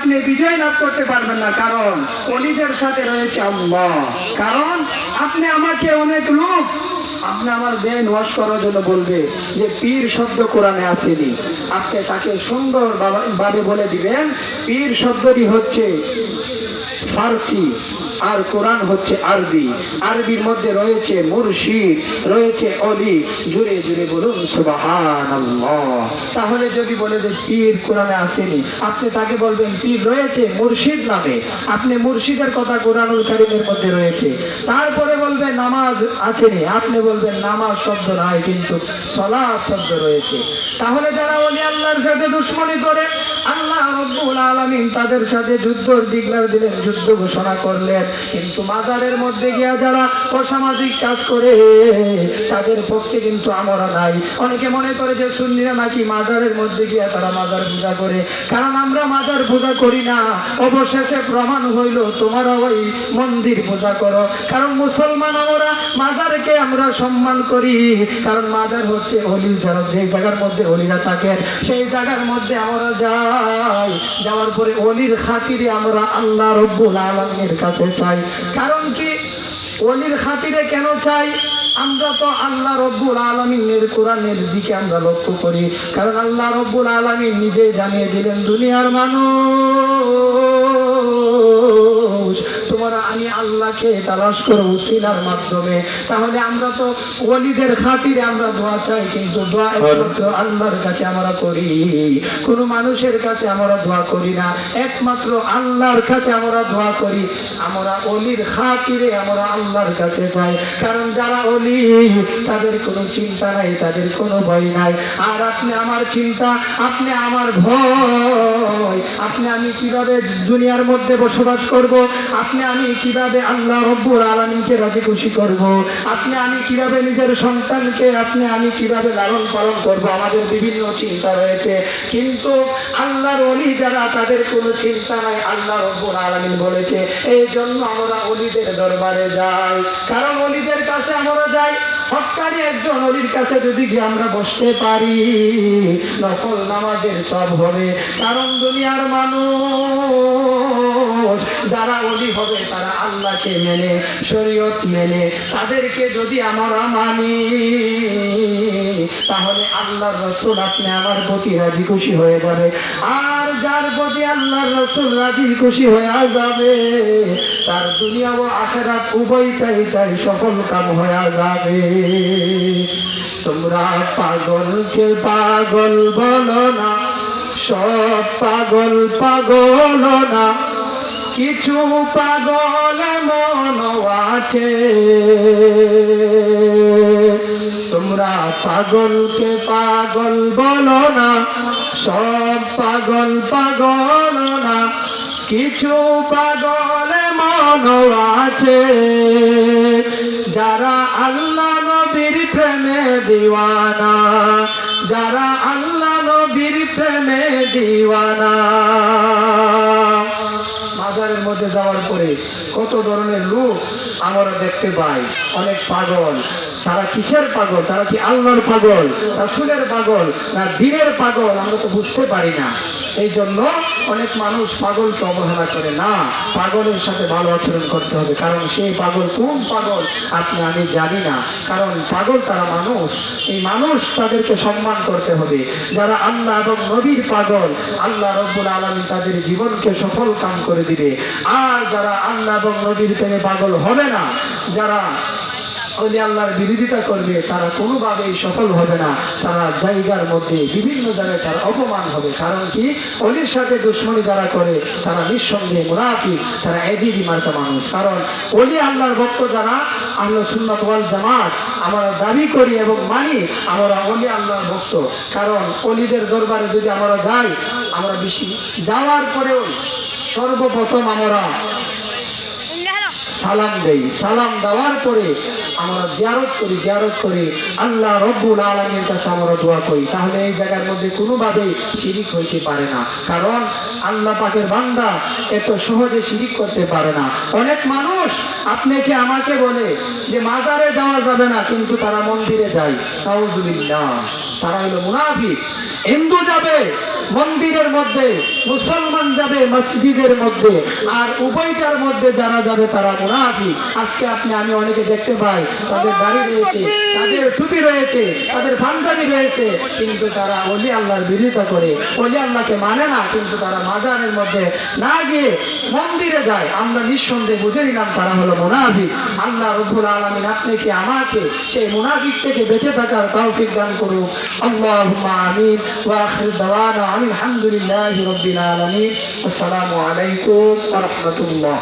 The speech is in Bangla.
আপনি বিজয় লাভ করতে পারবেন না, কারণ ওলিদের সাথে রয়েছে আল্লাহ। কারণ আপনি আমাকে অনেক লোক আপনি আমার ব্রেন ওয়াশ করার জন্য বলবে যে পীর শব্দ কোরআনে আসেনি, আপনি তাকে সুন্দর ভাবে বলে দিবেন পীর শব্দটি হচ্ছে ফার্সি আর কোরআন হচ্ছে আরবি। আরবির মধ্যে রয়েছে মুর্শিদ, রয়েছে অলি। জুড়ে জুড়ে বলুন সুবহানাল্লাহ। তাহলে যদি বলে যে পীর কোরআনে আসেনি, আপনি তাকে বলবেন পীর রয়েছে মুর্শিদ নামে, আপনি মুর্শিদের কথা কোরআনুল কারীমের মধ্যে রয়েছে। তারপরে বলবে নামাজ আসেনি, আপনি বলবেন নামাজ শব্দ নাই কিন্তু সালাত শব্দ রয়েছে। তাহলে যারা ওলি আল্লাহর সাথে দুশমনি করে, আল্লাহ রাব্বুল আলামিন তাদের সাথে যুদ্ধের ডিক্লার দিলেন, যুদ্ধ ঘোষণা করলেন। কিন্তু মাজারের মধ্যে গিয়া যারা অসামাজিক কাজ করে তাদের পক্ষে কিন্তু আমরা নাই। অনেকে মনে করে যে সুন্নিরা নাকি মাজারের মধ্যে গিয়া তারা মাজার পূজা করে, কারণ আমরা মাজার পূজা করি না। অবশেষে প্রমাণ হইল তোমরা ওই মন্দির পূজা করো। কারণ মুসলমান আমরা মাজারকে আমরা সম্মান করি, কারণ মাজার হচ্ছে অলি, যারা যে জায়গার মধ্যে অলিরা থাকেন সেই জায়গার মধ্যে আমরা যাই। যাওয়ার পরে অলির খাতিরে আমরা আল্লাহ রাব্বুল আলামিনের কাছে চাই। কারণ কি অলির খাতিরে কেন চাই? আমরা তো আল্লাহ রাব্বুল আলামিনের কোরআনের দিকে আমরা লক্ষ্য করি, কারণ আল্লাহ রাব্বুল আলামিন নিজে জানিয়ে দিলেন দুনিয়ার মানুষ তোমরা আমি আল্লাহকে তালাশ করো উসিলার মাধ্যমে। তাহলে আমরা তো ওলিদের খাতিরে আমরা দোয়া চাই, কিন্তু দোয়া একমাত্র আল্লাহর কাছে আমরা করি, কোনো মানুষের কাছে আমরা দোয়া করি না, একমাত্র আল্লাহর কাছে আমরা দোয়া করি। আমরা ওলির খাতিরে আমরা আল্লাহর কাছে যাই, কারণ যারা ওলি তাদের কোনো চিন্তা নাই, তাদের কোনো ভয় নাই। আর আপনি আমার চিন্তা, আপনি আমার ভয়, আপনি আমি কিভাবে দুনিয়ার মধ্যে বসবাস করব, আপনি আমি কিভাবে আল্লাহ রাব্বুল আলামিনকে রাজি খুশি করব, আপনি আমি কিভাবে নিজের সন্তানকে আপনি আমি কিভাবে লালন পালন করব, আমাদের বিভিন্ন চিন্তা রয়েছে। কিন্তু আল্লাহর ওলি যারা তাদের কোনো চিন্তা নাই, আল্লাহ রাব্বুল আলামিন বলেছে এই জন্য আমরা ওলিদের দরবারে যাই। কারণ ওলিদের কাছে আমরা যাই, হক্কানি একজন ওলির কাছে যদি গিয়ে আমরা বসতে পারি নফল নামাজের সব হবে। কারণ দুনিয়ার মানুষ যারা ওলি হবে তারা আল্লাহকে মেনে শরীয়ত মেনে, তাদেরকে যদি আমরা মানি তাহলে আল্লাহর রাসূল আপনি আমার প্রতি রাজি খুশি হয়ে যাবে। আর যার প্রতি আল্লাহর রাসূল রাজি খুশি হয়ে যাবে তার দুনিয়া ও আখিরাত উভয়টাই তাই সফল কাম হয়ে যাবে। তোমরা পাগলকে পাগল বলো না, সব পাগল পাগল না, কিছু পাগল মন আছে। তোমরা পাগলকে পাগল বলো না, সব পাগল পাগল না, কিছু পাগল মন আছে। যারা আল্লাহ নবীর প্রেমে দিওয়ানা, যারা আল্লাহ নবীর প্রেমে দিওয়ানা। মাজারের মধ্যে যাওয়ার পরে কত ধরনের লোক আমরা দেখতে পাই, অনেক পাগল। তারা কিসের পাগল? তারা কি আল্লাহর পাগল, রাসূলের পাগল না দ্বীনের পাগল? আমরা তো বুঝতে পারি না। এই জন্য অনেক মানুষ পাগলকে অবহেলা করে না। পাগলের সাথে ভালো আচরণ করতে হবে, কারণ সেই পাগল কোন পাগল আপনি আমি জানি না। কারণ পাগল তারা মানুষ, এই মানুষ তাদেরকে সম্মান করতে হবে। যারা আল্লাহ এবং নবীর পাগল, আল্লাহ রাব্বুল আলামিন তাদের জীবনকে সফল কাম করে দিবে। আর যারা আল্লাহ এবং নবীর প্রেমে পাগল হবে না, যারা ওলি আল্লাহর বিরোধিতা করবে, তারা কোনোভাবেই সফল হবে না। তারা জায়গার মধ্যে বিভিন্ন জায়গায় তার অপমান হবে। কারণ কি? ওলির সাথে দুশমনি যারা করে তারা নিঃসন্দেহে মুনাফিক, তারা এজিদি মার্কা মানুষ। কারণ ওলি আল্লাহর ভক্ত যারা আহলে সুন্নাত ওয়াল জামাত আমরা দাবি করি এবং মানি, আমরা ওলি আল্লাহর ভক্ত। কারণ ওলিদের দরবারে যদি আমরা যাই, আমরা বেশি যাওয়ার পরেও সর্বপ্রথম আমরা সালাম দেই, সালাম দেওয়ার পরে আমরা জিয়ারত করি, জিয়ারত করে আল্লাহ রাব্বুল আলামিনের কাছে আমরা দোয়া করি। তাহলে এই জায়গার মধ্যে কোনোভাবে শিরিক হইতে পারে না, কারণ আল্লাহ পাকের বান্দা এত সহজে শিরিক করতে পারে না। অনেক মানুষ আপনাকে আমাকে বলে যে মাজারে যাওয়া যাবে না, কিন্তু তারা মন্দিরে যায়। নাউজুবিল্লাহ, তারা হলো মুনাফিক। হিন্দু যাবে মন্দিরের মধ্যে, মুসলমান যাবে মসজিদের মধ্যে, আর উভয়টার মধ্যে যারা যাবে তারা মুনাফিক। আজকে আমি অনেকে দেখতে পাই, তাদের দাড়ি রয়েছে, তাদের টুপি রয়েছে, তাদের পাঞ্জাবি রয়েছে, কিন্তু তারা ওলি আল্লাহর বিরোধিতা করে, ওলি আল্লাহকে মানে না, কিন্তু তারা মাজারের মধ্যে না গিয়ে মন্দিরে যায়। আমরা নিঃসন্দেহে বুঝে নিলাম তারা হলো মুনাফিক। আল্লাহ রব্বুল আলামিন আপনাকে আমাকে সেই মুনাফিক থেকে বেঁচে থাকার তৌফিক দান করুন। আল্লাহুম্মা আমিন। ওয়া আখির দাওয়ানা আলহামদুলিল্লাহি রাব্বিল আলামিন। আসসালামু আলাইকুম ওয়া রাহমাতুল্লাহ।